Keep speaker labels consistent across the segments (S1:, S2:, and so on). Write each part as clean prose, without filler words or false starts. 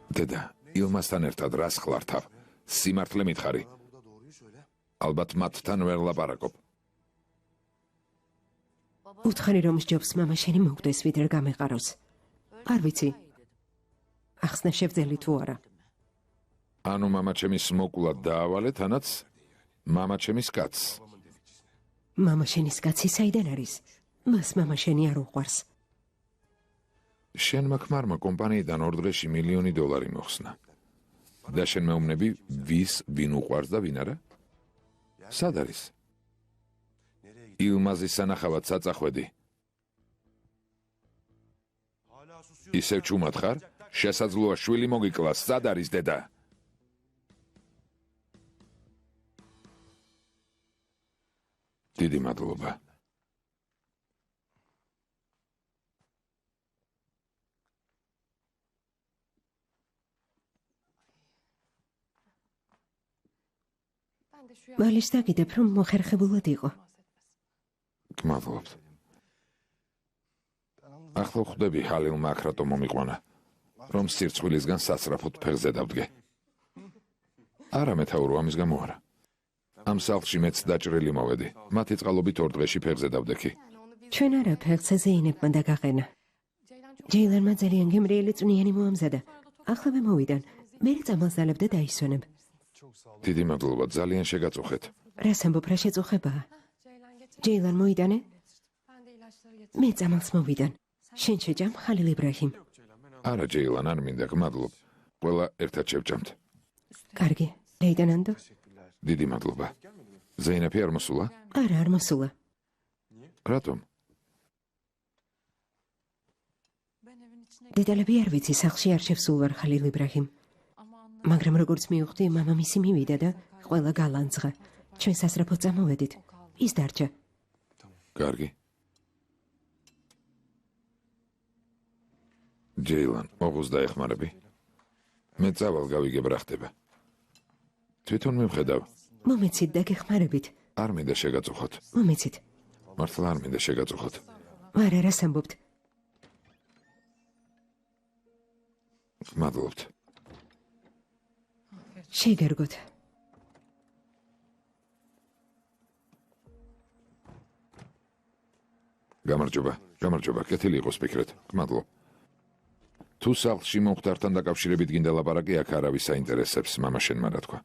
S1: დედა, ილმასთან ერთად რას ხლართავ? სიმართლე მითხარი. ალბათ მათთან ვერ ლაპარაკობ.
S2: უთხარი რომ სჯობს მამა შენი მოგდეს ვიდრე გამეყაროს. არ ვიცი. ახსნა შევძელი თუ არა.
S1: ანუ მამა ჩემის მოკულად დაავალე თანაც მამა ჩემის კაცს.
S2: მამა შენის კაცი საიდან არის? მას მამა შენი არ უყვარს.
S1: შენმა ქმარმა კომპანიიდან ორ დღეში $1,000,000 მოხსნა. და შენ მეუბნები ვინ უყვარს და ვინ არა? სად არის? ილმაზის სანახავად საწახვედი. ისევ ჩუმად ხარ? შესაძლოა შვილი მოგიკლას. სად არის დედა? დიდი მადლობა.
S2: მალის დაგიდებ რომ მოხერხებულად იყო.
S1: გმადლობთ. ახლა ხვდები ჰალილმა აქ რატომ მომიყვანა, რომ სირცხვილისგან სასწრაფოდ ფეხზე დავდგე. არა მეთაურო, ამის გამო არა. ამ სახლში მეც დაჭრილი მოვედი. მათი წყალობით ორ დღეში ფეხზე დავდექი.
S2: ჩვენ არა ფეხზე ზეინებმა დაგაყენა. ჯეილანმა ძალიან გემრიელი წვნიანი მოამზადა. ახლავე მოვიდან. მე წამალსალებ და დაისვენებ.
S1: დიდი მადლობა, ძალიან შეგაწუხეთ.
S2: რას ამბობ, რა შეწუხებაა? ჯეილან მოიდანე? მე წამალს მოვიდან. შენ შეჯამ ხალილ იბრაჰიმ.
S1: არა ჯეილან, არ მინდა, გმადლობ. ყველა ერთად შევჭამთ.
S2: კარგი, რეიდანანდო?
S1: დიდი მადლობა. ზეინეფი არ მოსულა?
S2: არა, არ მოსულა.
S1: რატომ?
S2: დედალები არ ვიცი, სახლში არ შევსულვარ ხალილ იბრაჰიმ. მაგრამ როგორც მივხვდი, მამამისი მივიდა და ყველა გალანძღა. ჩვენ სასწრაფოდ წამოვედით. ის დარჩა.
S1: კარგი. ჯეილან, ოღუს დაეხმარები. მე წავალ გავიგებ რა ხდება. თვითონ მივხედავ.
S2: მომეცით და გეხმარებით.
S1: არ მინდა შეგაწუხოთ.
S2: მომეცით.
S1: მართლა არ მინდა შეგაწუხოთ.
S2: არა, რას ამბობთ?
S1: მადლობთ.
S2: შეგერგოთ.
S1: გამარჯობა, კეთილი იყოს ფიქრეთ. გმადლობ. თუ სახლში მომხდართან დაკავშირებით გინდა ლაპარაკი, აქ არავის აინტერესებს, მამა შენმა რა თქვა.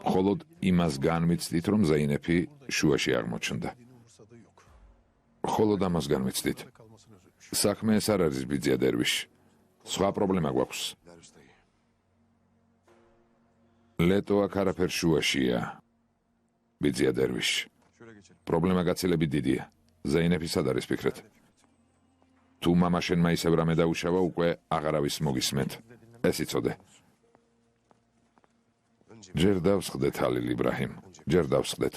S1: მხოლოდ იმას განვიცდით, რომ ზეინეფი შუაში აღმოჩნდა. მხოლოდ ამას განვიცდით. საქმე ეს არ არის ბიძია დერვიში. სხვა პრობლემა გვაქვს. ლეტო აქ არაფერ შუაშია. ბიძია დერვიში. პრობლემა გაცილებით დიდია. ზეინეფი სად არის ფიქრეთ? თუ მამა შენმა ისევ რამე დაუშავა, უკვე აღარავის მოგისმენთ. ეს იცოდე. ჯერ დავსხდეთ ჰალილ იბრაჰიმ, ჯერ დავსხდეთ.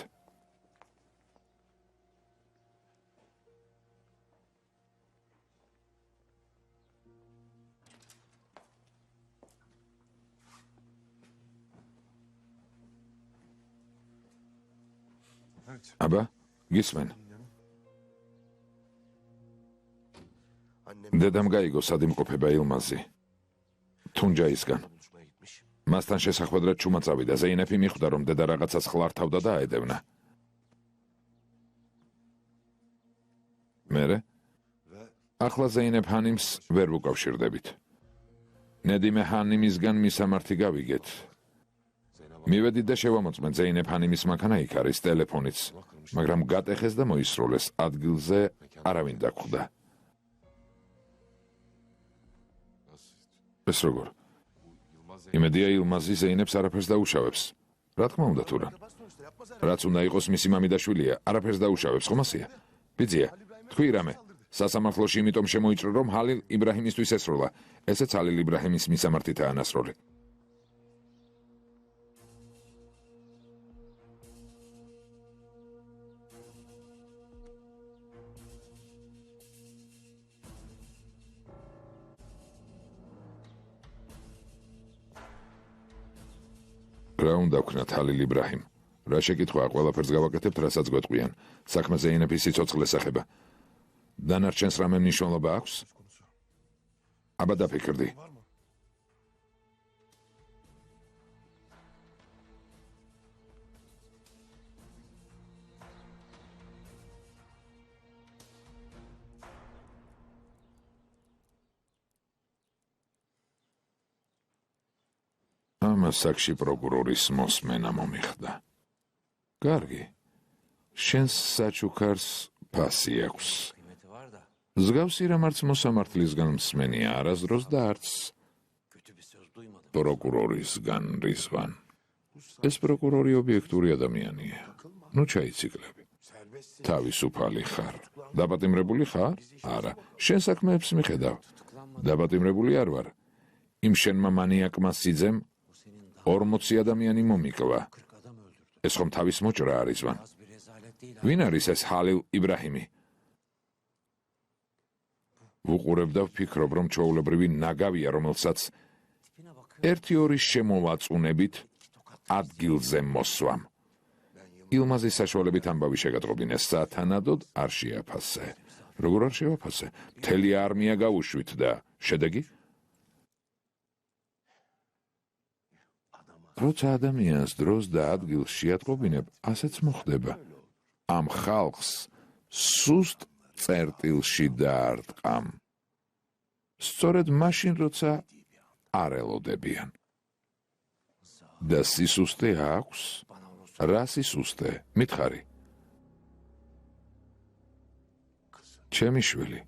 S1: აბა, გისმენ. დედამ გაიგო სადიმყოფება ილმაზი. თუნჯაისგან. მასთან შესახვედრად ჩუმა წავიდა. ზეინეფი მიხვდა, რომ დედა რაღაცას ხლართავდა და აედევნა. მერე? ახლა ზეინეფ ჰანიმს ვერ ვუკავშირდებით. ნედიმე ჰანიმისგან მისამართი გავიგეთ. მივედით და შევამოწმეთ ზეინეფ ჰანიმის მანქანა იქ არის, ტელეფონიც, მაგრამ გატეხეს და მოისროლეს. ადგილზე არავინ დაგხვდა. ეს როგორ? იმედია ილმაზი ზეინეფს არაფერს დაუშავებს. რა თქმა უნდა თუ რა. რაც უნდა იყოს მისი მამიდაშვილია, არაფერს დაუშავებს, ხომ ასეა? ბიძია, თქვი რამე. სასამართლოში იმიტომ შემოიჭრა, რომ ჰალილ იბრაჰიმისთვის ესროლა. ესეც ჰალილ იბრაჰიმის მისამართითაა ნასროლი. რა უნდა ვქნათ ჰალილ იბრაჰიმ? რა შეკითხვაა, ყველაფერს გავაკეთებთ, რასაც გვეტყვიან. საქმე ზეინეფის სიცოცხლეს ეხება. დანარჩენს რამე მნიშვნელობა აქვს? აბა დაფიქრდი. ასაკში პროკურორის მოსმენა მომიხდა. კარგი. შენს საჩუქარს ფასი აქვს. ზგავსი რამაც მოსამართლისგან მსმენია არასდროს და არც პროკურორისგან რისვან. ეს პროკურორი ობიექტური ადამიანია. ნუ ჩაიციკლები. თავისუფალი ხარ. დაპატიმრებული ხარ? არა. შენ საქმეებს მიხედავ. დაპატიმრებული არ ვარ. იმ შენმა მანიაკმა სიძემ 40 ადამიანი მომიკლა. ეს ხომ თავის მოჭრა არისვან. ვინ არის ეს ჰალილ იბრაჰიმი? ვუყურებ და ვფიქრობ, რომ ჩვეულებრივი ნაგავია, რომელსაც 1-2 შემოვაწუნებით ადგილზე მოსვამ. ილმაზის საშუალებით ამბავი შეგატყობინეს, სათანადოდ არ შეაფასე. როგორ არ შევაფასე? მთელი არმია გაუშვით და შედეგი? როცა ადამიანს დროს და ადგილს შეატყობინებ, ასეც მოხდება. ამ ხალხს სუსტ წერტილში დაარტყამ. სწორედ მაშინ, როცა არ ელოდებიან. და სისუსტე აქვს? რა სისუსტე? მითხარი. ჩემი შვილი.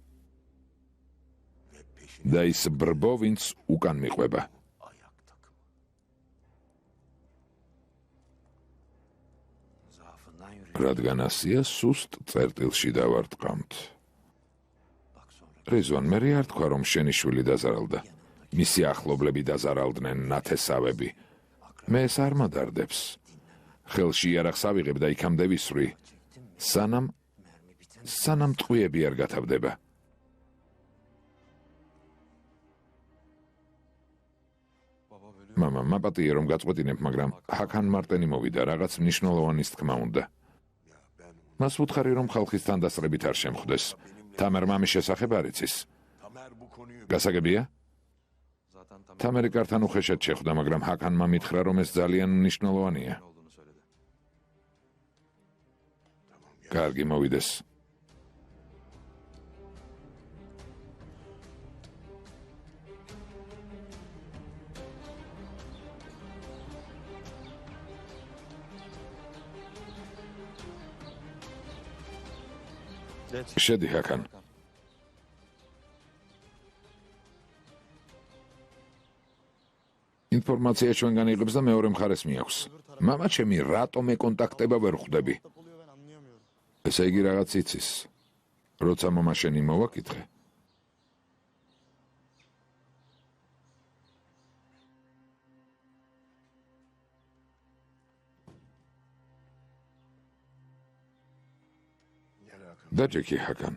S1: და ის ბრბო, ვინც უკან მიყვება. რადგან ასია, სუსტ წერტილში დავარტყამთ. რიზვან, მე არ თქვა, რომ შენი შვილი დაზარალდა. მისი ახლობლები დაზარალდნენ, ნათესავები. მე ეს არ მადარდებს. ხელში იარაღს ავიღებ და იქამდე ვისვრი, სანამ ტყვიები არ გათავდება. მამა, მაპატიე რომ გაწყვეტინებ, მაგრამ ჰაქან მარტენი მოვიდა, რაღაც მნიშვნელოვანის თქმა უნდა. მას ვუთხარი, რომ ხალხის თანდასწრებით არ შემხვდეს. თამარ მამის შესახებ არ იცის? გასაგებია? თამარი კართან უხეშად შეხვდა, მაგრამ ჰაკანმა მითხრა, რომ ეს ძალიან მნიშვნელოვანია. კარგი, მოვიდეს. შედი, ჰაკან. ინფორმაცია ჩვენგან იღებს და მეორე მხარეს მიაქვს. მამა ჩემი, რატომ ეკონტაქტება ვერ ხვდები? ესე იგი რაღაც იცის. როცა მამა შენი მოვაკითხე. დაჯექი, ჰაკან.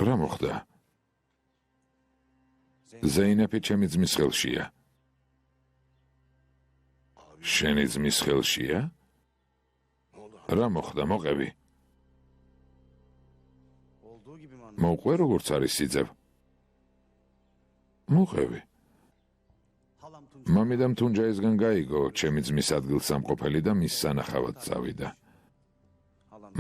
S1: რა მოხდა? ზეინეფი ჩემი ძმის ხელშია. შენი ძმის ხელშია? რა მოხდა, მოყევი? მოყვე როგორც არის სიძებ? მოყევი. მამიდამ თუნჯაისგან გაიგო ჩემი ძმის ადგილსამყოფელი და მის სანახავად წავიდა.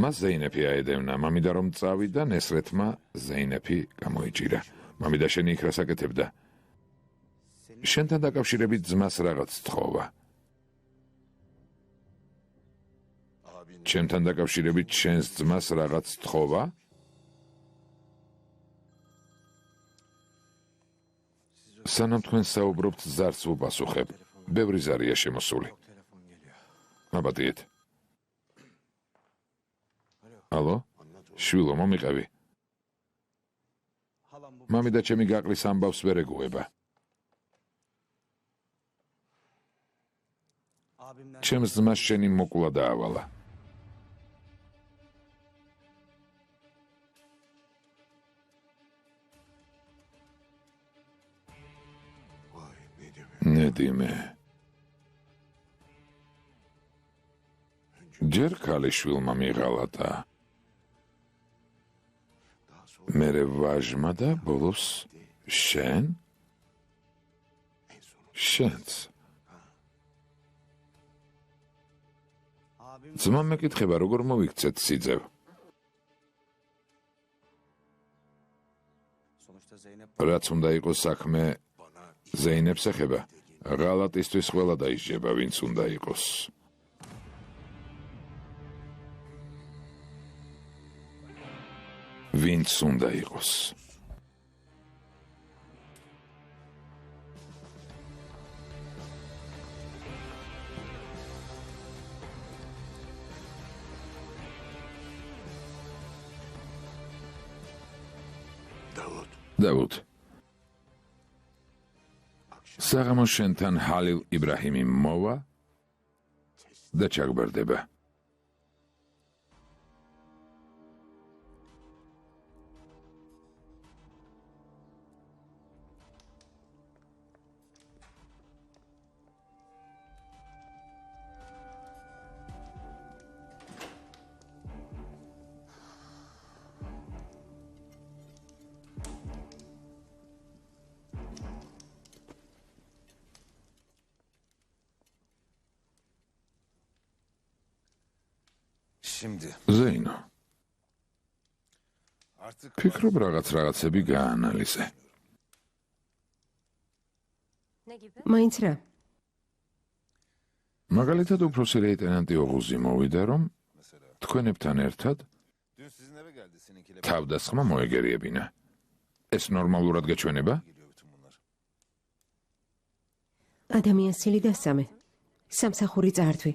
S1: მას ზეინეფი აედევნა, მამიდა რომ წავიდა, ნესრეთმა ზეინეფი გამოიჭირა. მამიდა შენი იქ რას აკეთებდა? შენთან დაკავშირებით ძმას რაღაც თხოვა. ჩემთან დაკავშირებით შენს ძმას რაღაც თხოვა? სანამ თქვენ საუბრობთ, ზარს ვუპასუხებ. ბევრი ზარია შემოსული. მაპატიეთ. ალო? შვილო, მომიყევი. მამიდა ჩემი გაყრის ამბავს ვერ ეგუება. ჩემს ძმას შენი მოკლა დაავალა. ნედიმე. ჯერ ქალიშვილმა მიღალატა. მერე ვაჟმა და ბოლოს შენ? შენც. ძმა მეკითხება, როგორ მოვიქცეთ სიძევ? რაც უნდა იყოს საქმე ზეინებს ეხება, ღალატისთვის ყველა დაისჯება, ვინც უნდა იყოს. ვინც უნდა იყოს. დავუდ. საღამოს შენთან ჰალილ იბრაჰიმი მოვა და ჩაგბერდება. ზეინო. ფიქრობ რაღაცები გაანალიზე.
S2: მაინც რა?
S1: მაგალითად უფროსი ლეიტენანტი ოღუზი მოვიდა, რომ თქვენებთან ერთად თავდასხმა მოეგერიებინა. ეს ნორმალურად გეჩვენება?
S2: ადამიანს სილი დასამე. სამსახური წართვი.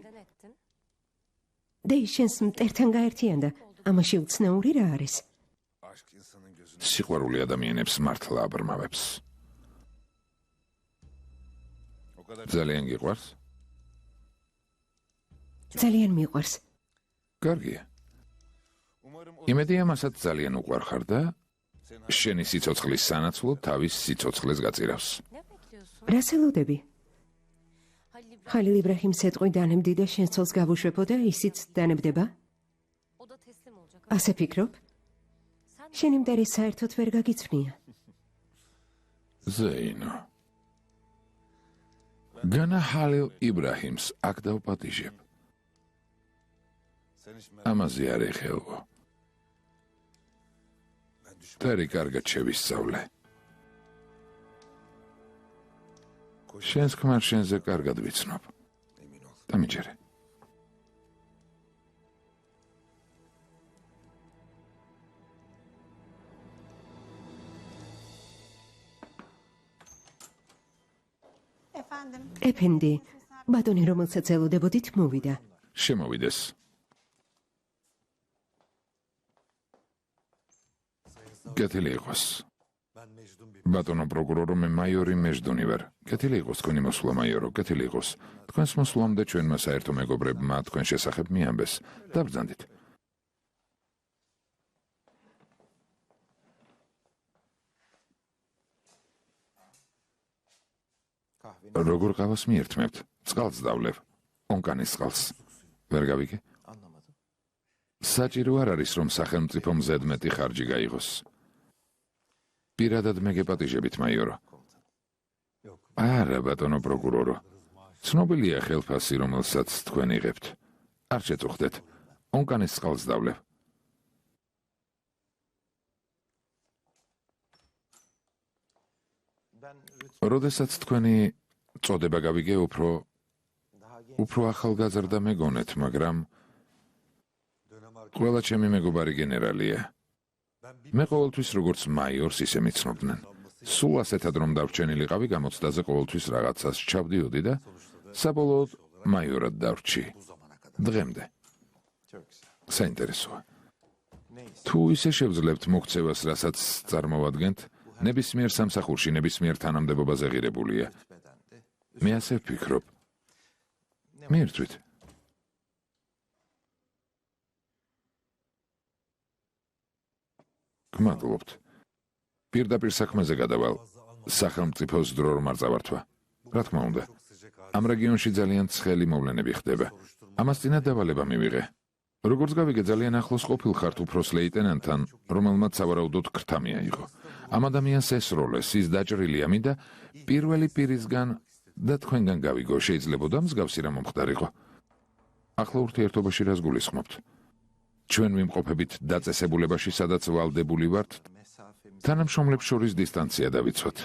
S2: და ის შენს მტერთან გაერთიანდა. ამაში უცნაური რა არის?
S1: სიყვარული ადამიანებს მართლა აბრმავებს. ძალიან გიყვარს?
S2: ძალიან მიყვარს.
S1: კარგია. იმედია მასაც ძალიან უყვარხარ და შენი სიცოცხლის სანაცვლოდ თავის სიცოცხლეს გაწირავს.
S2: რას ელოდები? ხალილ იბრაჰიმს ეტყვი დანებდი და შენს ცოლს გავუშვებო და ისიც დანებდება? ასე ფიქრობ? შენი მტერი საერთოდ ვერ გაგიცვნია.
S1: ზეინო. განა ხალილ იბრაჰიმს აქ დავპატიჟებ. ამაზე არ ეხელო. მტერი კარგად შევისწავლე. შენს ქმარ შენზე კარგად ვიცნობ. დამიჯერე.
S2: ეფენდი, ბატონი რომელსაც ელოდებოდით მოვიდა.
S1: შემოვიდეს. კეთილი იყოს. ბატონო პროკურორო, მე მაიორი მეჟდუნი ვარ. კეთილი იყოს თქვენი მოსვლა, მაიორო, კეთილი იყოს. თქვენს მოსვლამდე ჩვენმა საერთო მეგობრებმა თქვენ შესახებ მიამბეს. დაბრძანდით. როგორ ყავას მიერთმევთ? წყალს დავლევ. ონკანის წყალს. ვერ გავიგე? საჭირო არ არის, რომ სახელმწიფომ ზედმეტი ხარჯი გაიღოს. პირადად მე გეპატიჟებით, მაიორო. არა, ბატონო პროკურორო. ცნობილია ხელფასი, რომელსაც თქვენ იღებთ. არ შეწუხდეთ. ონკანის წყალს დავლევ. როდესაც თქვენი წოდება გავიგე, უფრო ახალგაზრდა მეგონეთ, მაგრამ ყველა ჩემი მეგობარი გენერალია. მე ყოველთვის როგორც მაიორს ისე მიცნობდნენ. სულ ასეთად რომ დარჩენილიყავი, გამოცდაზე ყოველთვის რაღაცას ჩავდიოდი და საბოლოოდ მაიორად დარჩი. დღემდე. საინტერესოა. თუ ისე შევძლებთ მოქცევას, რასაც წარმოვადგენთ, ნებისმიერ სამსახურში, ნებისმიერ თანამდებობაზე ღირებულია. მე ასე ვფიქრობ. მიერთვით. გმადლობთ. პირდაპირ საქმეზე გადავალ. სახელმწიფოს დრო რომ არ წავართვა. რა თქმა უნდა. ამ რეგიონში ძალიან ცხელი მოვლენები ხდება. ამას წინათ დავალება მივიღე. როგორც გავიგე, ძალიან ახლოს ყოფილ ხართ უფროს ლეიტენანტთან, რომელმაც სავარაუდოდ ქრთა მიაიღო. ამ ადამიანს ესროლეს, ის დაჭრილია, მინდა პირველი პირისგან და თქვენგან გავიგო, შეიძლებოდა მსგავსი რამ მომხდარიყო. ახლა ურთიერთობაში რას გულისხმობთ? ჩვენ ვიმყოფებით დაწესებულებაში, სადაც ვალდებული ვართ თანამშრომლებს შორის დისტანცია დავიცვათ.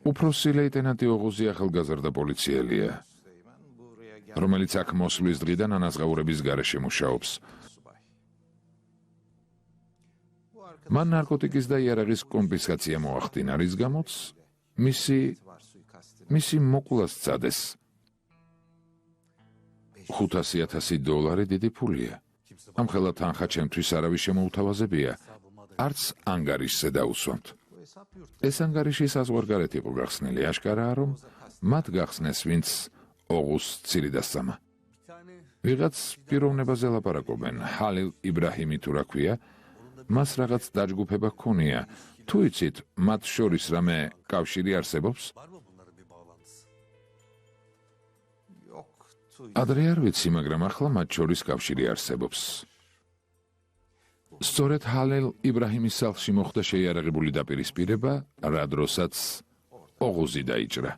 S1: უფროსი ლეიტენანტი ოღუზი ახალგაზრდა პოლიციელია, რომელიც აქ მოსვლის დღიდან ანაზღაურების გარეშე მუშაობს. მან ნარკოტიკის და იარაღის კონფისკაცია მოახდინა, რის გამოც მისი მოკვლას სცადეს. $500,000 დიდი ფულია. ამხელა თანხა ჩემთვის არავის შემოუთავაზებია, არც ანგარიშზე დაუსვამთ. ეს ანგარიში საზღვარგარეთ იყო გახსნილი, აშკარაა, რომ მათ გახსნეს, ვინც ოღუს ცილი დასწამა. ვიღაც პიროვნებაზე ლაპარაკობენ, ჰალილ იბრაჰიმი თუ რა ქვია, მას რაღაც დაჯგუფება ჰქონია. თუ იცით, მათ შორის რამე კავშირი არსებობს? ადრე არ ვიცი, მაგრამ ახლა მათ შორის კავშირი არსებობს. სწორედ ჰალილ იბრაჰიმის სახლში მოხდა შეიარაღებული დაპირისპირება, რა დროსაც ოღუზი დაიჭრა.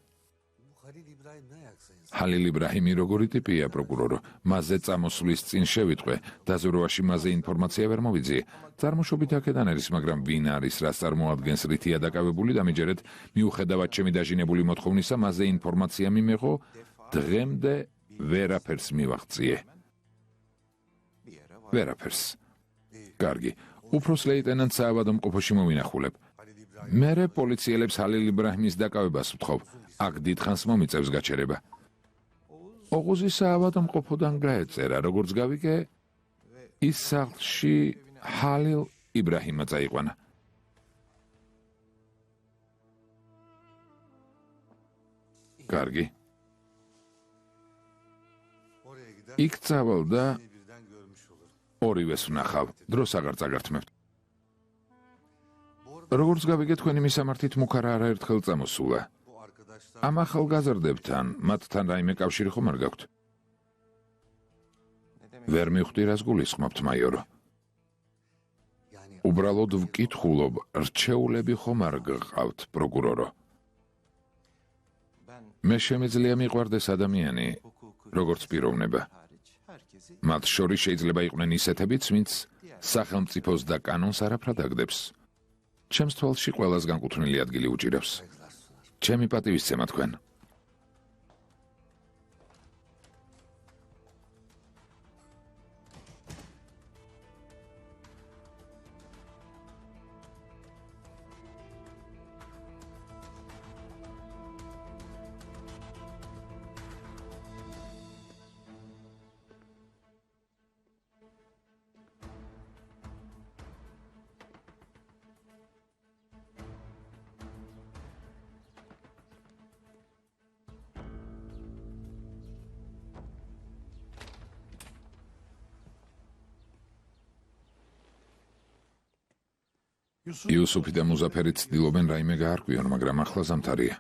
S1: ჰალილ იბრაჰიმი როგორი ტიპია, პროკურორო? მასზე წამოსვლის წინ შევიტყვე, დაზვერვაში მასზე ინფორმაცია ვერ მოვიძიე. წარმოშობით აქედან არის, მაგრამ ვინ არის, რას წარმოადგენს, რითია დაკავებული, დამიჯერეთ, მიუხედავად ჩემი დაჟინებული მოთხოვნისა, მასზე ინფორმაცია მიმეღო, დღემდე ვერაფერს მივაღწიე. ვერაფერს. კარგი, უფროს ლეიტენანტ საავადმყოფოში მოვინახულებ. მერე პოლიციელებს ჰალილ იბრაჰიმის დაკავებას ვთხოვ, აქ დიდხანს მომიწევს გაჩერება. ოღუზის საავადმყოფოდან გაეწერა, როგორც გავიგე, ის სახლში ჰალილ იბრაჰიმმა წაიყვანა. კარგი. იქ წავალ და ორივეს ვნახავ, დროს აღარ წაგართმევთ. როგორც გავიგე, თქვენი მისამართით მუქარა არაერთხელ წამოსულა. ამ ახალგაზრდებთან, მათთან რაიმე კავშირი ხომ არ გაქვთ? ვერ მივხვდი, რას გულისხმობთ, მაიორო. უბრალოდ ვკითხულობ, რჩეულები ხომ არ გყავთ, პროკურორო? მე შემიძლია მიყვარდეს ადამიანი, როგორც პიროვნება. მათ შორის შეიძლება იყვნენ ისეთებიც, ვინც სახელმწიფოს და კანონს არაფრად აგდებს. ჩემს თვალში ყველას განკუთვნილი ადგილი უჭირავს. ჩემი პატივისცემა თქვენ. იუსუფი და მუზაფერი ცდილობენ რაიმე გაარკვიონ, მაგრამ ახლა ზამთარია.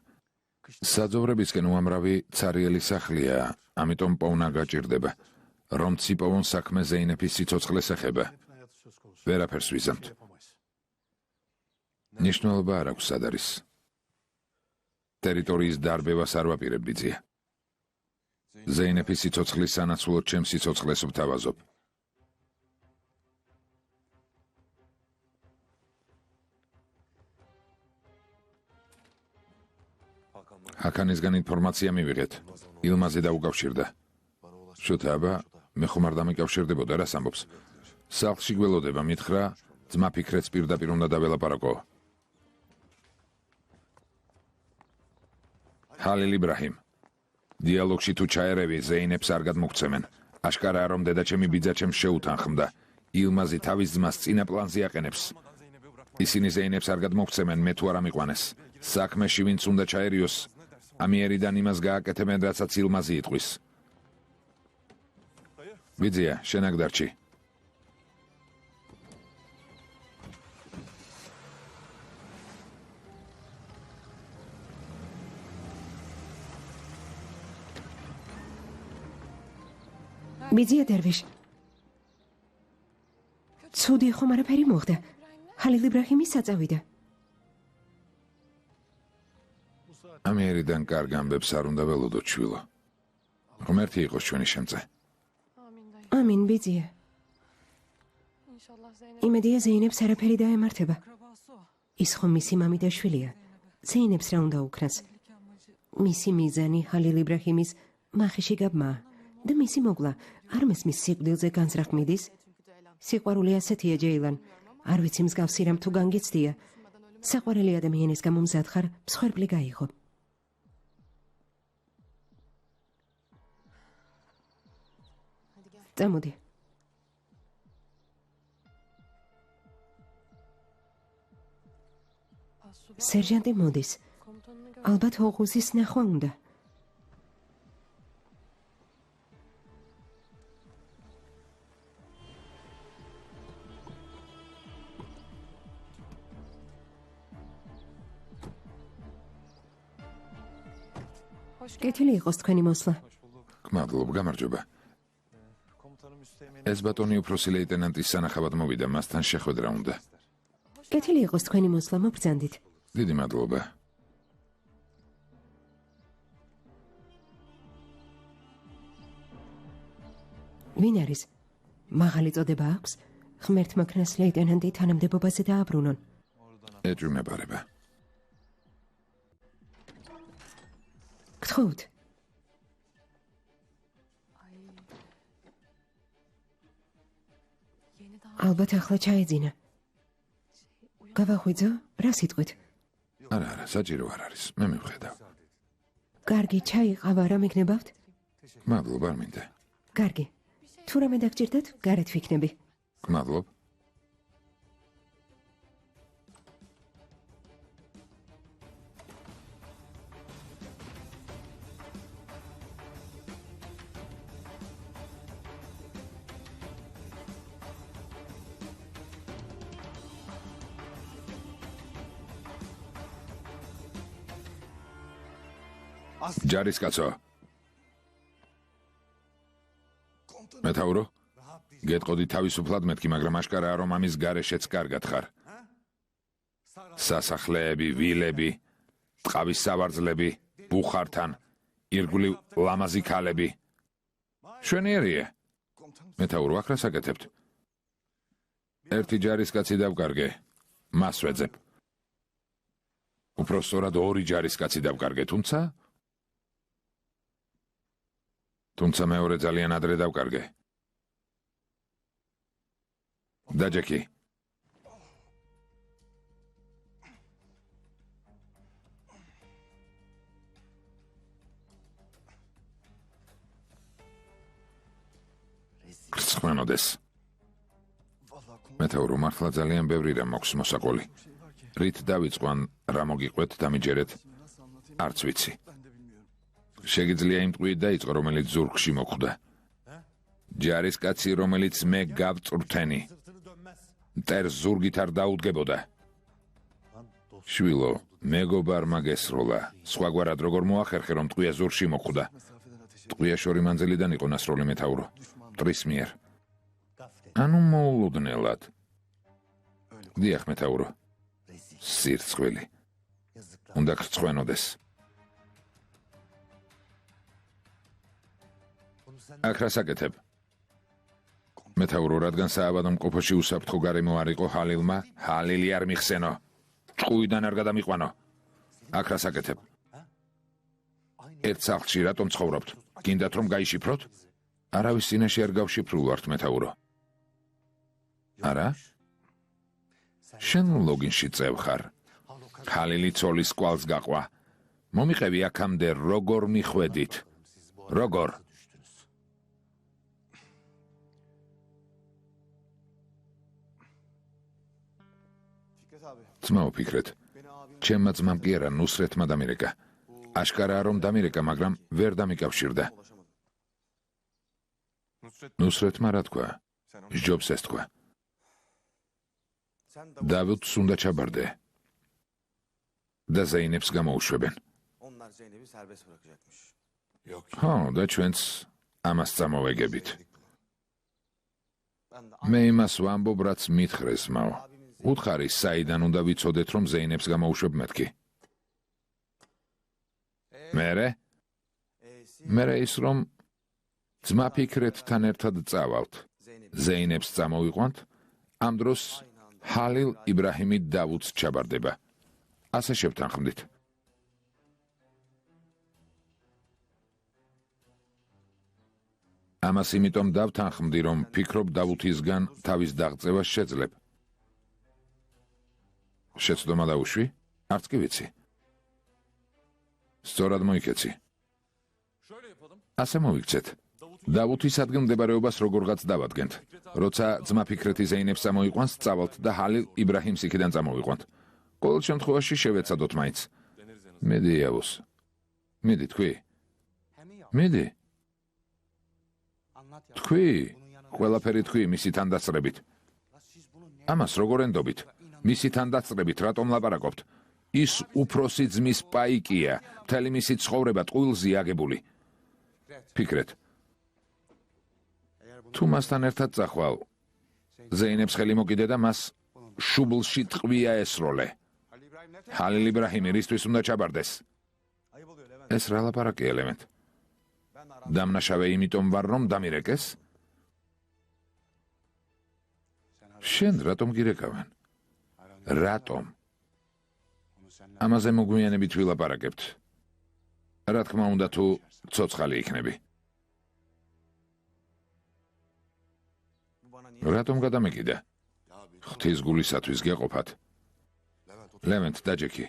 S1: საძოვრებისკენ უამრავი ცარიელი სახლია, ამიტომ პოვნა გაჭირდება. რომ ციპოვონ საქმე ზეინეფის სიცოცხლეს ეხება. ვერაფერს ვიზამთ. ნიშნულობა არ აქვს სად არის. ტერიტორიის დარბევას არ ვაპირებ, ბიძია. ზეინეფის სიცოცხლის სანაცვლოდ ჩემს სიცოცხლეს ვთავაზობ. ჰაკანისგან ინფორმაცია მივიღეთ. ილმაზი დაუკავშირდა. შუთა აბა, მე ხომ არ დამიკავშირდებოდა, რას ამბობს? სახლში გველოდება, მითხრა, ძმა ფიქრეთს პირდაპირ უნდა დაველაპარაკო. ჰალილ იბრაჰიმ, დიალოგში თუ ჩაერევი, ზეინებს არ გადმოგცემენ. აშკარაა, რომ დედაჩემი ბიძაჩემს შეუთანხმდა. ილმაზი თავის ძმას წინა პლანზე აყენებს. ისინი ზეინებს არ გადმოგცემენ, მე თუ არ ამიყვანეს. საქმეში ვინც უნდა ჩაერიოს, ამიერიდან იმას გააკეთებენ, რასაც ილმაზი იტყვის. ბიძია, შენ აქ დარჩი.
S2: ბიძია დერვიშ. ცუდი ხომ არაფერი მოხდა. ჰალილ იბრაჰიმი საწავიდა.
S1: ამიერიდან კარგ ამბებს არ უნდა ველოდოთ, შვილო. ღმერთი იყოს ჩვენი შემწე.
S2: ამინ, ბიძია. იმედია ზეინებს არაფერი დაემართება. ის ხომ მისი მამი და შვილია. ზეინებს რა უნდა უკრას? მისი მიზანი ჰალილ იბრაჰიმის მახიში გაბმა და მისი მოგლა არ მესმის სიკვდილზე განზრახ მიდის? სიყვარული ასეთია ჯეილან. არ ვიცი მსგავსი რამ თუ განგიცდია. საყვარელი ადამიანის გამო მზად ხარ მსხვერპლი გაიღო. წამოდი. სერჟანტი მოდის. ალბათ ოღუზის ნახვა უნდა. კეთილი იყოს თქვენი მოსვლა.
S1: გმადლობ, გამარჯობა. ეს ბატონი უფროსი ლეიტენანტის სანახავად მოვიდა, მასთან შეხვედრა უნდა.
S2: კეთილი იყოს თქვენი მოსვლა, მოგბრძანდით.
S1: დიდი მადლობა.
S2: ვინ არის? მაღალი წოდება აქვს? ღმერთმა ქნას ლეიტენანტი თანამდებობაზე დააბრუნონ.
S1: ეჭვმეპარება.
S2: გთხოვთ. ალბათ ახლა ჩაეძინა. გავახვიძო, რა სიტყვით?
S1: არა, საჭირო არ არის, მე მივხედავ.
S2: კარგი, ჩაი ყავა რა მიგნებავთ?
S1: მადლობა, არ მინდა.
S2: კარგი. თუ რამე დაგჭირდათ, გარეთ ვიქნები.
S1: მადლობ. ჯარისკაცო. მეთაურო, გეტყოდი თავისუფლად მეთქი, მაგრამ აშკარაა, რომ ამის გარეშეც კარგად ხარ. სასახლეები, ვილები, ტყავის სავარძლები, ბუხართან, ირგვლივ ლამაზი ქალები. შვენიერია. მეთაურო, აქ რა საკეთებთ? ერთი ჯარისკაცი დავკარგე, მას ვეძებ. უფრო სწორად ორი ჯარისკაცი დავკარგე, თუმცა მეორე ძალიან ადრე დავკარგე. დაჯექი. გრცხვენოდეს. მეთაურო, მართლა ძალიან ბევრი რამ მაქვს მოსაყოლი. რით დავიწყან, რა მოგიყვეთ, დამიჯერეთ? არც ვიცი. შეგიძლია იმ ტყვიით დაიწყო, რომელიც ზურგში მოხვდა. ჯარისკაცი, რომელიც მე გავწვრთენი. მტერს ზურგით არ დაუდგებოდა. შვილო, მეგობარმა გესროლა. სხვაგვარად როგორ მოახერხე, რომ ტყვია ზურგში მოხვდა. ტყვია შორი მანძილიდან იყო ნასროლი, მეთაურო. მტრის მიერ. ანუ მოულოდნელად. დიახ, მეთაურო. სირცხვილი. უნდა გრცხვენოდეს. აქ რა საკეთებ? მეთაურო, რადგან საავადმყოფოში უსაფრთხო გარემო არ იყო ჰალილმა, ჰალილი არ მიხსენო. ჭყუიდან არ გადამიყვანო. აქ რა საკეთებ? ერთ სახლში რატომ ცხოვრობთ? გინდათ რომ გაიშიფროთ? არავის წინაშე არ გავშიფრულ ვართ, მეთაურო. არა? შენ ლოგინში წევ ხარ. ჰალილი ცოლის კვალს გაყვა. მომიყევი აქამდე როგორ მიხვედით? როგორ? ძმა ვფიქრეთ. ჩემმა ძმამ კი არა, ნუსრეთმა დამირეკა. აშკარაა, რომ დამირეკა, მაგრამ ვერ დამიკავშირდა. ნუსრეთმა რა თქვა? სჯობს ეს თქვა. დავუდს უნდა ჩაბარდე. და ზეინებს გამოუშვებენ. ხო, და ჩვენც ამას წამოვეგებით. მე იმას ვამბობ, რაც მითხრეს, მაო. უთხარი, საიდან უნდა ვიცოდეთ, რომ ზეინებს გამოუშვებ მეთქი? მერე ის, რომ ძმა ფიქრეთთან ერთად წავალთ. ზეინებს წამოვიყვანთ, ამ დროს ჰალილ იბრაჰიმი დავუდს ჩაბარდება. ასე შევთანხმდით. ამას იმიტომ დავთანხმდი, რომ ფიქრობ დავუთისგან თავის დაღწევას შეძლებ. შეცდომა დაუშვი? არც კი ვიცი. სწორად მოიქეცი. ასე მოვიქცეთ. დავუთის ადგილმდებარეობას როგორღაც დავადგენთ. როცა ძმა ფიქრეთი ზეინებს წამოიყვანს, წავალთ და ჰალილ იბრაჰიმს იქიდან წამოვიყვანთ. ყოველ შემთხვევაში შევეცადოთ მაინც. მიდი იავოს. მიდი თქვი. მიდი. თქვი, ყველაფერი თქვი მისი თანდასწრებით. ამას როგორ ენდობით? მისი თანდასწრებით რატომ ლაპარაკობთ? ის უფროსი ძმის პაიკია, მთელი მისი ცხოვრება ტყუილზეა აგებული. ფიქრეთ. თუ მასთან ერთად წახვალ, ზეინებს ხელი მოკიდე და მას შუბლში ტყვია ესროლე. ჰალილ იბრაჰიმი რისთვის უნდა ჩაბარდეს? ეს რა ლაპარაკია, ლევენტ? დამნაშავე იმიტომ ვარ, რომ დამირეკეს? შენ რატომ გირეკავენ? რატომ? ამაზე მოგვიანებით ვილაპარაკებთ. რა თქმა უნდა, თუ ცოცხალი იქნები. რატომ გადამეკიდა? ღვთის გულისათვის გეყოფათ. ლევენტ, დაჯექი.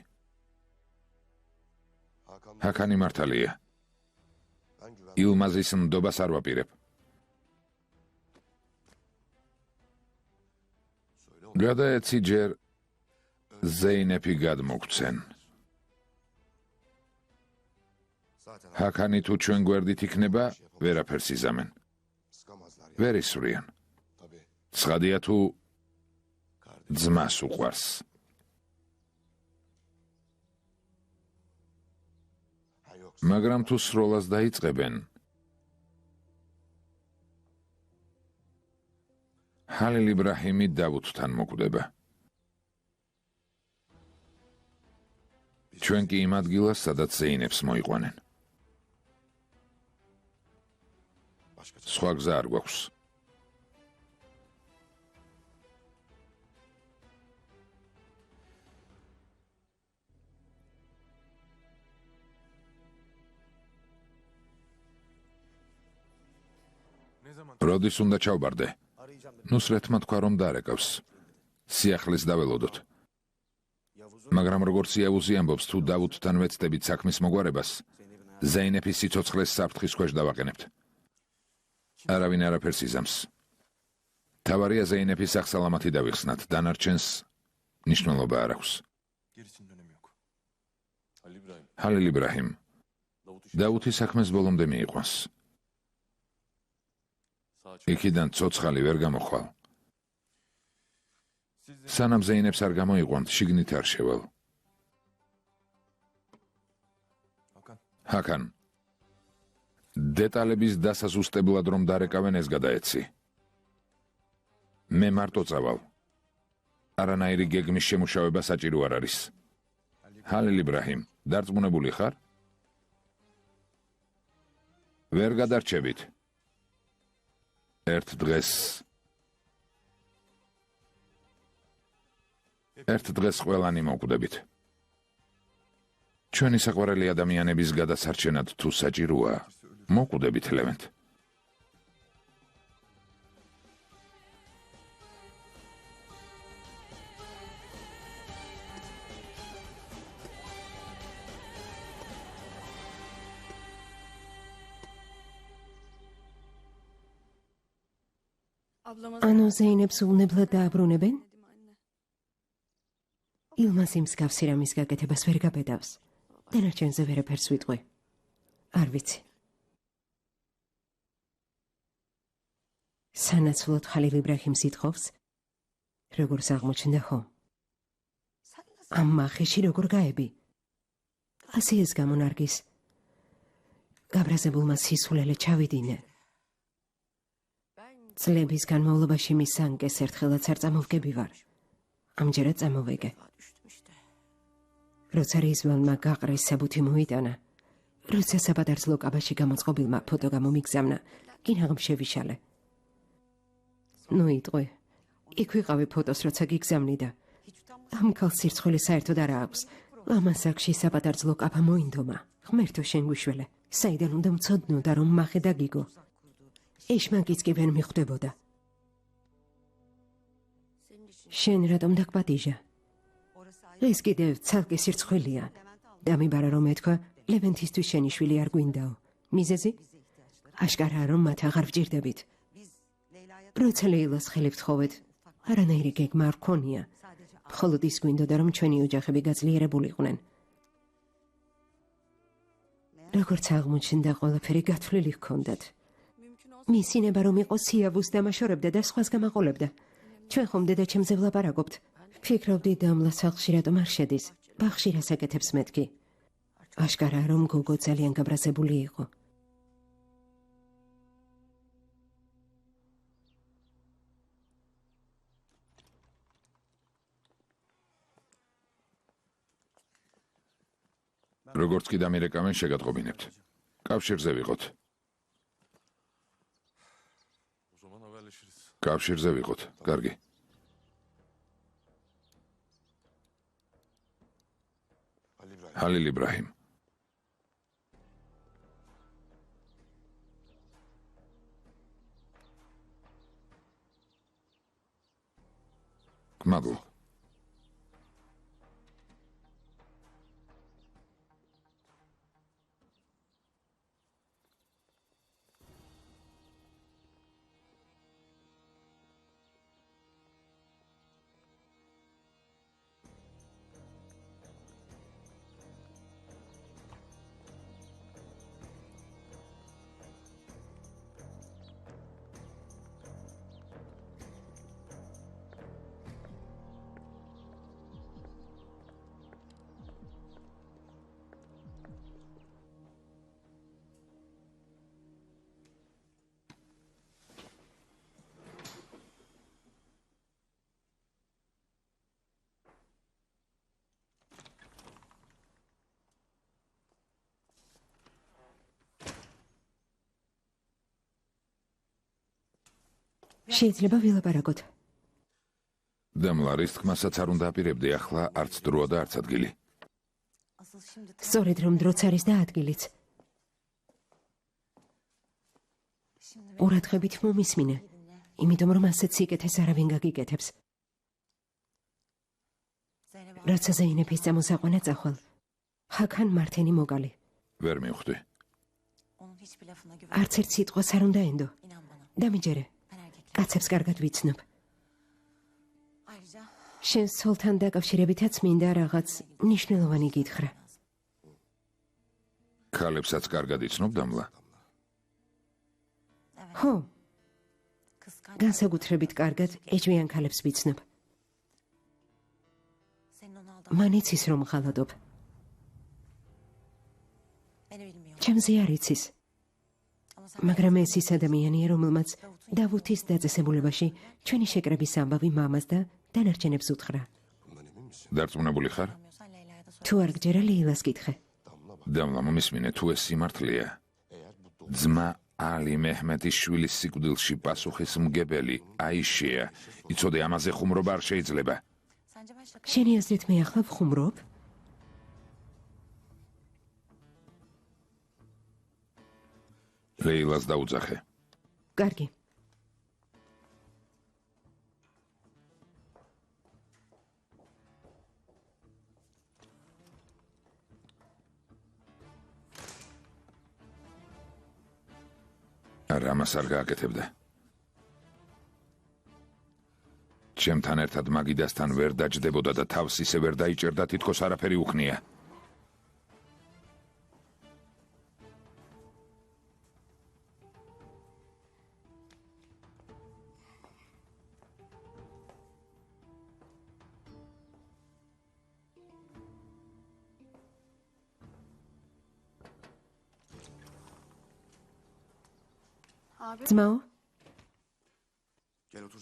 S1: ჰაკანი მართალია. ილმაზის ნდობას არ ვაპირებ. გადაეცი ჯერ ზეინეფი გადმოგცენ. ჰაკანი თუ ჩვენ გვერდით იქნება, ვერაფერს იზამენ. ვერ ისვრიან. ცხადია თუ ძმას უყვარს. მაგრამ თუ სროლას დაიწყებენ, ჰალილ იბრაჰიმი დავუდთან მოკვდება. ჩვენ კი იმ ადგილას, სადაც ზეინებს მოიყვანენ. სხვა გზა არ გვაქვს. როდის უნდა ჩავბარდე? ნუსრეთმა თქვა, რომ დაარეკავს. სიახლეს დაველოდოთ. მაგრამ როგორც იავუზი ამბობს, თუ დავუდთან ვეცდებით საქმის მოგვარებას, ზეინეფის სიცოცხლეს საფრთხის ქვეშ დავაყენებთ. არავინ არაფერს იზამს. თავარია ზეინეფის სახსალამათი დავიხსნათ, დანარჩენს მნიშვნელობა არ აქვს. ჰალილ იბრაჰიმ, დავუთის საქმეს ბოლომდე მიიყვანს. იქიდან ცოცხალი ვერ გამოხვალ. სანამ ზეინებს არ გამოიყვანთ, შიგნით არ შევალ. ჰაკან, დეტალების დასაზუსტებლად რომ დარეკავენ, ეს გადაეცი. მე მარტო წავალ. არანაირი გეგმის შემუშავება საჭირო არ არის. ჰალილ იბრაჰიმ, დარწმუნებული ხარ? ვერ გადარჩებით. ერთ დღეს ყველანი მოვკვდებით. ჩვენი საყვარელი ადამიანების გადასარჩენად თუ საჭიროა, მოვკვდებით, ლევენტ.
S2: ანუ ზეინებს უვნებლად დააბრუნებენ? ილმაზ იმ მსგავსი რამის გაკეთებას ვერ გაბედავს. დანარჩენზე ვერაფერს ვიტყვი. არ ვიცი. სანაცვლოდ ჰალილ იბრაჰიმს ითხოვს, როგორ აღმოჩნდა ხომ? ამ მახეში როგორ გაები? ასე ეს გამონარგის. გაბრაზებულმა სისულელე ჩავიდინე. წლების განმავლობაში მის ანკეს ერთხელაც არ წამოვგები ვარ. ამჯერად წამოვეგე. როცა რიზვანმა გაყრის საბუთი მოიტანა, როცა საბადარძლო კაბაში გამოწყობილმა ფოტო გამომიგზავნა, კინაღამ შევიშალე. ნუ იტყვი, იქ ვიყავი ფოტოს, როცა გიგზავნიდა. ამ ქალს სირცხვილი საერთოდ არ აქვს. ლამას აქში საპატარძლო კაფა მოინდომა. ღმერთო შენ გვიშველე. საიდან უნდა მცოდნოდა, რომ მახე და გიგო. ეშმაკიც კი ვერ მიხვდებოდა. შენ რატომ დაგპატიჟა? ეს კიდევ ცალკე სირცხვილია. დამიბარა რომ ეთქვა, ლევენთისთვის შენი შვილი არ გვინდაო. მიზეზი? აშკარაა რომ მათ აღარ ვჭირდებით. როცა ლეილას ხელი ვთხოვეთ, არანაირი გეგმა არ ქონია. მხოლოდ ის გვინდოდა რომ ჩვენი ოჯახები გაძლიერებულიყვნენ. როგორც აღმოჩნდა, ყველაფერი გათვლილი ჰქონდათ. მისინება რომ იყო სიავუს დამაშორებდა და სხვას გამაყოლებდა. ჩვენ ხომ დედაჩემზე ვლაპარაკობთ. ფიქრობდი დამლა სახლში რატომ არ შედის. ბაღში რას აკეთებს მეთქი. აშკარაა რომ გოგო ძალიან გაბრაზებული იყო.
S1: როგორც კი დამირეკავენ, შეგატყობინებთ. კავშირზე ვიყოთ. კავშირზე ვიყოთ. კარგი. ჰალილ იბრაჰიმ. მადლ.
S2: შეიძლება ვილაპარაკოთ.
S1: დამლარის თქმასაც არ უნდა აპირებდი, ახლა არც დროა და არც ადგილი.
S2: სწორედ რომ დროც არის და ადგილიც. ურადღებით მომისმინე, იმიტომ რომ ასეთ სიკეთეს არავინ გაგიკეთებს. რაცა ზეინეფის წამოსაყვანა წახვალ, ჰაქან მართენი მოგალი.
S1: ვერ მივხვდი.
S2: არც ერთ სიტყვას არ უნდა ენდო. დამიჯერე. კაცებს კარგად ვიცნობ. შენ სოლთან დაკავშირებითაც მინდა რაღაც მნიშვნელოვანი გითხრა.
S1: ქალებსაც კარგად იცნობ დამლა?
S2: ხო. განსაკუთრებით კარგად ეჭვიან ქალებს ვიცნობ. მან იცის რომ ხალადობ. ჩემზე არ იცის. მაგრამ ეს ის ადამიანია, რომელმაც დავუთის დაწესებულებაში ჩვენი შეკრების ამბავი მამას და დანარჩენებს უთხრა.
S1: დარწმუნებული ხარ?
S2: თუ არ გჯერა ლეილას კითხე.
S1: დამლა, მომისმინე, თუ ეს სიმართლეა. ძმა ალი მეჰმედის შვილის სიკვდილში პასუხისმგებელი აიშია. იცოდე, ამაზე ხუმრობა არ შეიძლება.
S2: შენი აზრით მე ახლა ვხუმრობ?
S1: ლეილას დაუძახე.
S2: კარგი.
S1: რამას არ გააკეთებდა. ჩემთან ერთად მაგიდასთან ვერ დაჯდებოდა და თავს ისე ვერ დაიჭერდა, თითქოს არაფერი უხნია.
S2: ძმაო?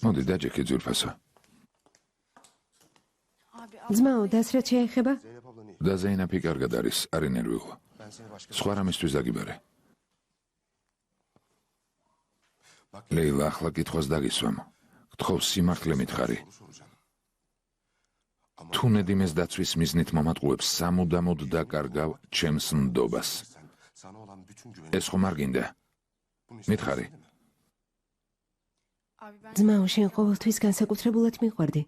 S1: მოდი დაჯექი ძვირფასო.
S2: ძმაო, დასრად შეეხება?
S1: და ზეინაფი კარგად არის, არ ინერვიღო. სხვა რამისთვის დაგიბარე. ლეილა ახლა კითხვას დაგისვამ. გთხოვ სიმართლე მითხარი. თუ ნედიმეს დაცვის მიზნით მომატყუებს სამუდამოდ დაკარგავ ჩემს ნდობას. ეს ხომ არ გინდა? მითხარი.
S2: ძმაო, შენ ყოველთვის განსაკუთრებულად მიყვარდი.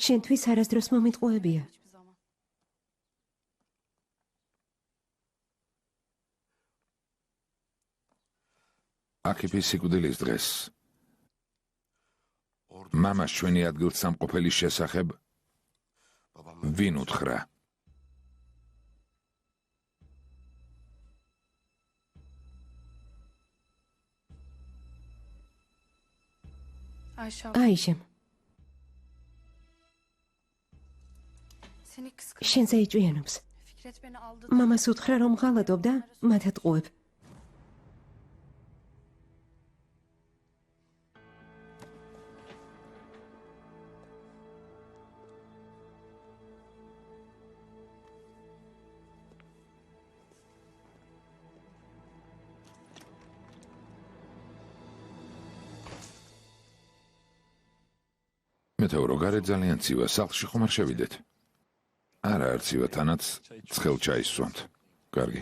S2: შენთვის არასდროს მომიტყუებია.
S1: აქიფის სიკვდილის დღეს მამას ჩვენი ადგილსამყოფელის შესახებ ვინ უთხრა?
S2: აიშემ, შენზე იჭვიანობს. მამას უთხრა, რომ ღალატობდა, მათ ატყუებ.
S1: მეთაურო, გარეთ ძალიან ცივა, სახლში ხომ არ შევიდეთ? არა, არ ცივა, თანაც ცხელ ჩაის სვამთ. კარგი.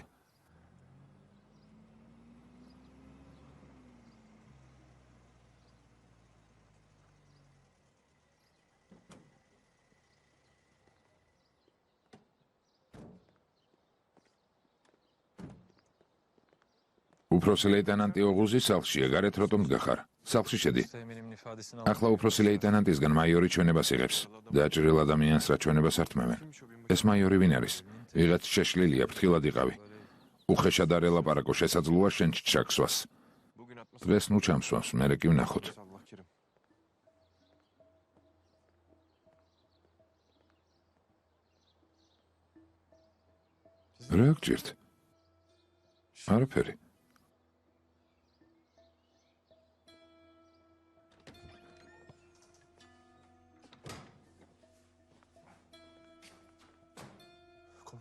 S1: უფროსი ლეიტენანტი ოღუზი სახლშია, გარეთ რატომ დგახარ? სახლში შედი. ახლა უფროსი ლეიტენანტისგან მაიორი ჩვენებას იღებს. დაჭრილ ადამიანს რა ჩვენებას არ თმევენ. ეს მაიორი ვინ არის? ვიღაც შეშლილია, ფრთხილად იყავი. უხეშად არ ელაპარაკო, შესაძლოა შენ ჩაქსვას. დღეს ნუ ჩამსვამს, მერე კი ვნახოთ. რა გჭირთ? არაფერი.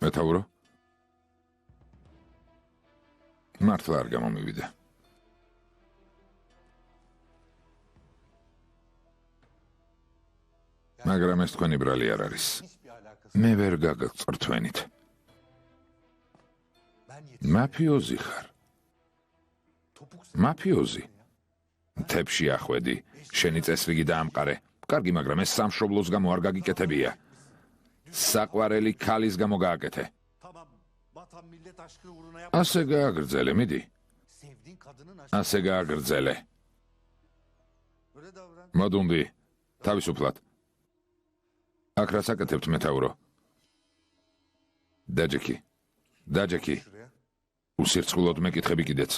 S1: მეთაურო? მართლა არ გამომივიდა. მაგრამ ეს თქვენი ბრალი არ არის. მე ვერ გაგწრ თქვენით. მაფიოზი ხარ. მაფიოზი. მთებში ახვედი, შენი წესრიგი დაამყარე. კარგი, მაგრამ ეს სამშობლოს გამო არ გაგიკეთებია. საყვარელი ქალის გამო გააკეთე. ასე გააგრძელე, მიდი. ასე გააგრძელე. მოდუნდი, თავისუფლად. აქ რას აკეთებთ, მეთაურო? დაჯექი. დაჯექი. უსირცხვილოდ მეკითხები კიდეც.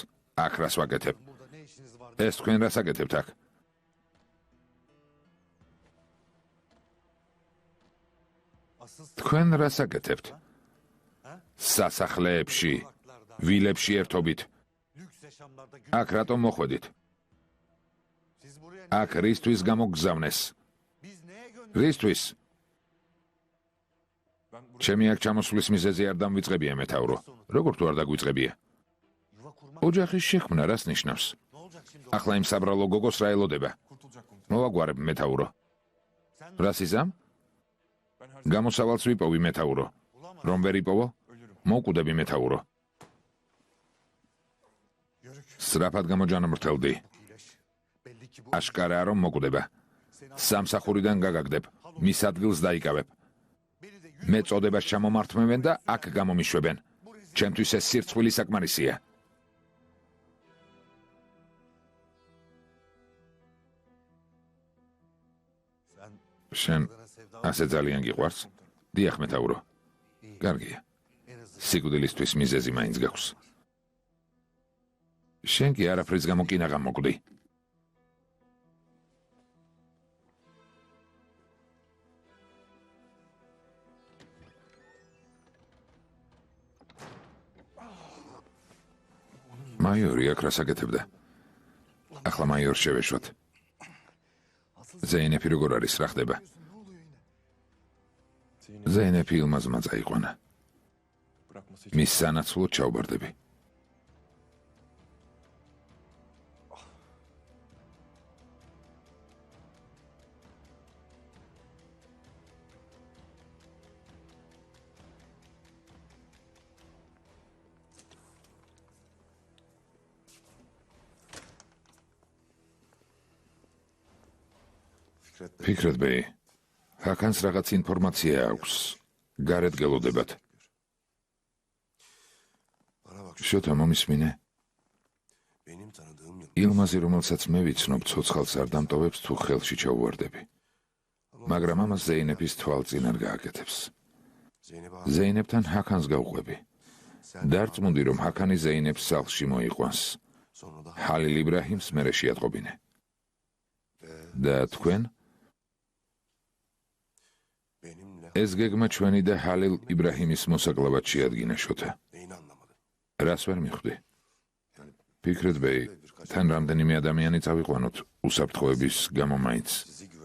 S1: აქ რას ვაკეთებ? ეს თქვენ რას აკეთებთ აქ? თქვენ რას აკეთებთ? სასახლეებში, ვილებში ერთობით. აქ რატომ მოხვედით? აქ რისთვის გამოგგზავნეს? რისთვის? ჩემი აქ ჩამოსვლის მიზეზი არ დამვიწყებია, მეთაურო. როგორ თუ არ დაგვიწყებია? ოჯახის შექმნა რას ნიშნავს? ახლა იმ საბრალო გოგოს რა ელოდება? მოვაგვარებ, მეთაურო. რას იზამ? გამოსავალს ვიპოვი, მეთაურო. რომ ვერ იპოვო? მოვკვდები, მეთაურო. სწრაფად გამოჯანმრთელდი. აშკარაა, რომ მოკვდება. სამსახურიდან გაგაგდებ, მის ადგილს დაიკავებ. მე წოდებას ჩამომართმევენ და აქ გამომიშვებენ. ჩემთვის ეს სირცხვილი საკმარისია. შენ ასე ძალიან გიყვარს? დიახ, მეთაურო. კარგია. სიკვდილისთვის მიზეზი მაინც გაქვს. შენ კი არაფრის გამო კინა გამოკვდი. მაიორი აქ რას აკეთებდა? ახლა მაიორს შევეშვათ. ზეინეფი როგორ არის, რა ხდება? ზეინეფი ილმაზმა წაიყვანა. მის სანაცვლოდ ჩავბარდები. ფიქრეთ ბეი, ჰაკანს რაღაც ინფორმაცია აქვს. გარეთ გელოდებათ. შოთა მომისმინე. ილმაზი, რომელსაც მე ვიცნობ, ცოცხალს არ დამტოვებს თუ ხელში ჩაუვარდები. მაგრამ ამას ზეინეფის თვალწინ არ გააკეთებს. ზეინეფთან ჰაკანს გავყვები. დარწმუნდი, რომ ჰაკანი ზეინეფს სახლში მოიყვანს. ჰალილ იბრაჰიმს მერე შეატყობინე. და თქვენ? ეს გეგმა ჩვენი და ჰალილ იბრაჰიმის მოსაკლავად შეადგინა შოთა. რას ვერ მიხვდი? ფიქრეთ ბეი, თან რამდენიმე ადამიანი წავიყვანოთ უსაფრთხოების გამო მაინც.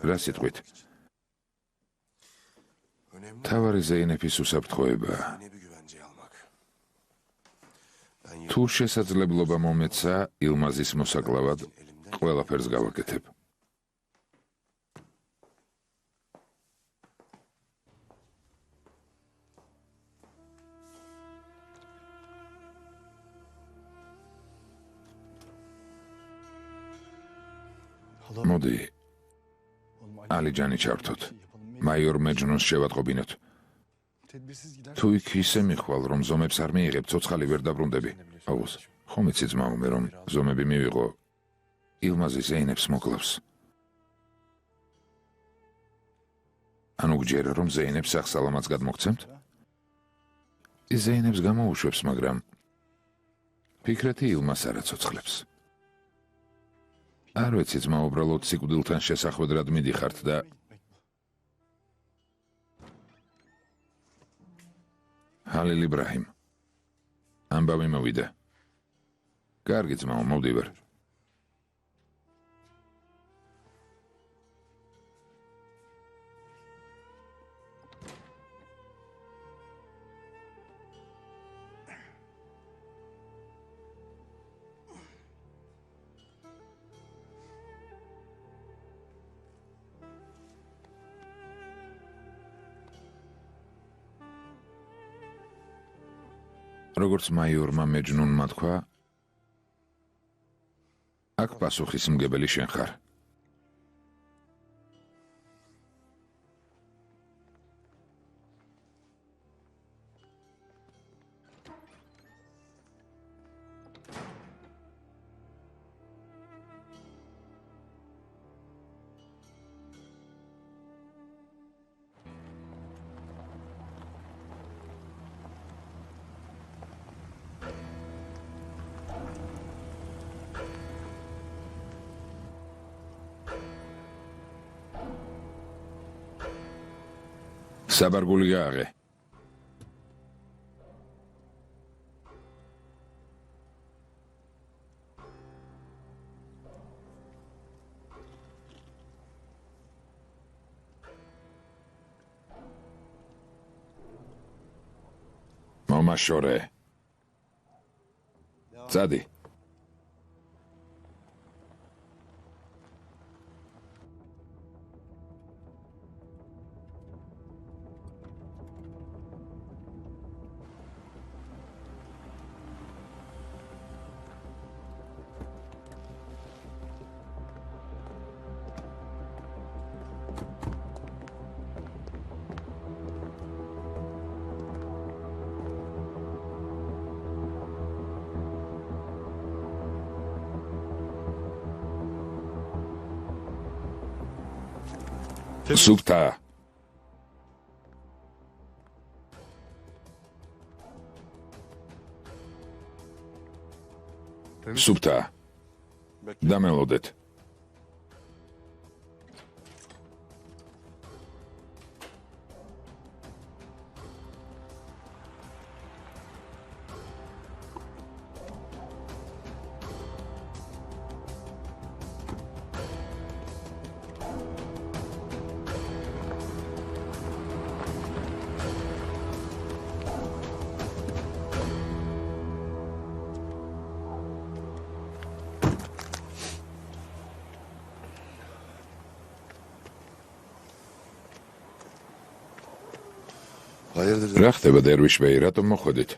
S1: რა სიტყვით? თავარი ზეინეფის უსაფრთხოება. თუ შესაძლებლობა მომეცა ილმაზის მოსაკლავად, ყველაფერს გავაკეთებ. მოდი, ალიჯანი ჩართოთ. მაიორ მეჯნუნს შევატყობინოთ. თუ იქ ისე მიხვალ, რომ ზომებს არ მიიღებ, ცოცხალი ვერ დაბრუნდები. აუს, ხომ იცი ძმაუმე, რომ ზომები მივიღო, ილმაზი ზეინეფს მოკლავს. ანუ გჯერა, რომ ზეინეფს სახსალამაც გადმოგცემთ? ის ზეინეფს გამოუშვებს, მაგრამ ფიქრეთი ილმას არ აცოცხლებს. არ ვიცი, ძმა, უბრალოდ სიკვდილთან შესახვედრად მიდიხართ და ჰალილ იბრაჰიმ. ამბავი მოვიდა. კარგი ძმაო, მოვდივარ. როგორც მაიორმა მეჯნუნმა თქვა, აქ პასუხისმგებელი შენ ხარ. საბარგული გააღე. მომაშორე. წადი. სუფთა. სუფთა. დამელოდეთ. რა ხდება დერვიშ ბეი, რატომ მოხვედით?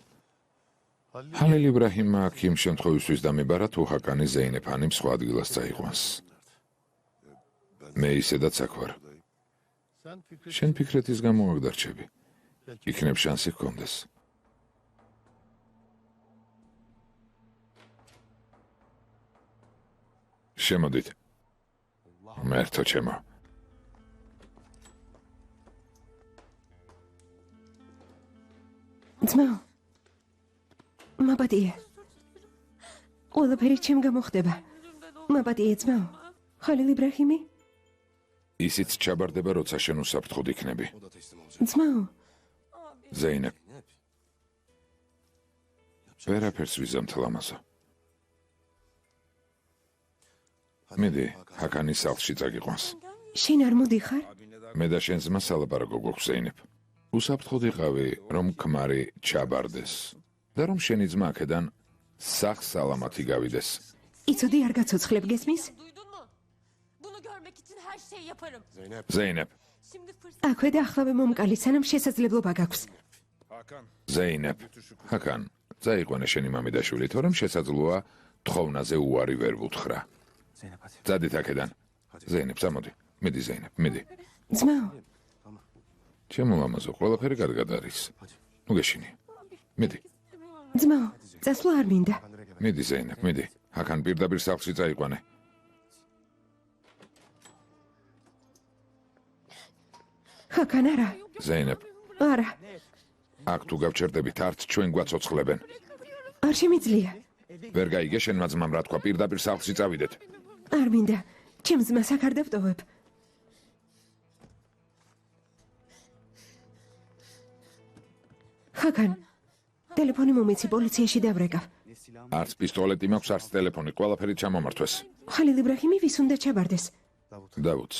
S1: ჰალილ იბრაჰიმმა აქ იმ შემთხვევისთვის დამიბარა, თუ ჰაკანი ზეინეფ ანიმ სხვა ადგილას წაიყვანს. მე ისედაც აქ ვარ. შენ ფიქრეთ ის გამო აქ დარჩები. იქნებ შანსი გქონდეს. შემოდით. მერთო ჩემო.
S2: ძმაო, მაბადია. ყველაფერი ჩემ გამოხდება. მაბადია ძმაო. ხალილ იბრაჰიმი?
S1: ისიც ჩაბარდება, როცა შენ უსაფრთხოდ იქნები.
S2: ძმაო,
S1: ზეინებ. ვერაფერს ვიზამთ ლამაზო. მიდი, ჰაკანის სახლში წაგიყვანს.
S2: შენ არ მოდიხარ?
S1: მე და შენ ძმა სალაპარაკო გვაქვს ზეინებ. უსაფრთხოდ იყავი, რომ ქმარი ჩაბარდეს და რომ შენი ძმა აქედან სახლს სალამათი გავიდეს.
S2: იცოდი არ გაცოცხლებ გესმის?
S1: ზეინებ.
S2: აქვე და ახლავე მომკალი, სანამ შესაძლებლობა გაქვს.
S1: ზეინებ. ჰაკან, წაიყვანე შენი მამიდაშვილი, თორემ შესაძლოა თხოვნაზე უარი ვერ ვუთხრა. წადით აქედან. ზეინებ, წამოდი. მიდი ზეინებ, მიდი.
S2: ძმაო,
S1: ჩემო ლამაზო, ყველაფერი კარგად არის. ნუ გეშინი. მიდი.
S2: ძმაო, წასვლა არ მინდა.
S1: მიდი ზეინებ, მიდი. ჰაკან პირდაპირ სახლში წაიყვანე.
S2: ჰაკან არა.
S1: ზეინებ,
S2: არა,
S1: აქ თუ გავჩერდებით, არც ჩვენ გვაცოცხლებენ.
S2: არ შემიძლია.
S1: ვერ გაიგე შენმა ძმამ რა თქვა, პირდაპირ სახლში წავიდეთ.
S2: არ მინდა. ჩემს ძმას აქ არ დავტოვებ. ჰაკან, ტელეფონი მომიცი, პოლიციაში დავრეკავ.
S1: არც პისტოლეტი მაქვს, არც ტელეფონი, ყველაფერი ჩამომართვეს.
S2: ხალილ იბრაჰიმი ვის უნდა ჩაბარდეს?
S1: დავუდს.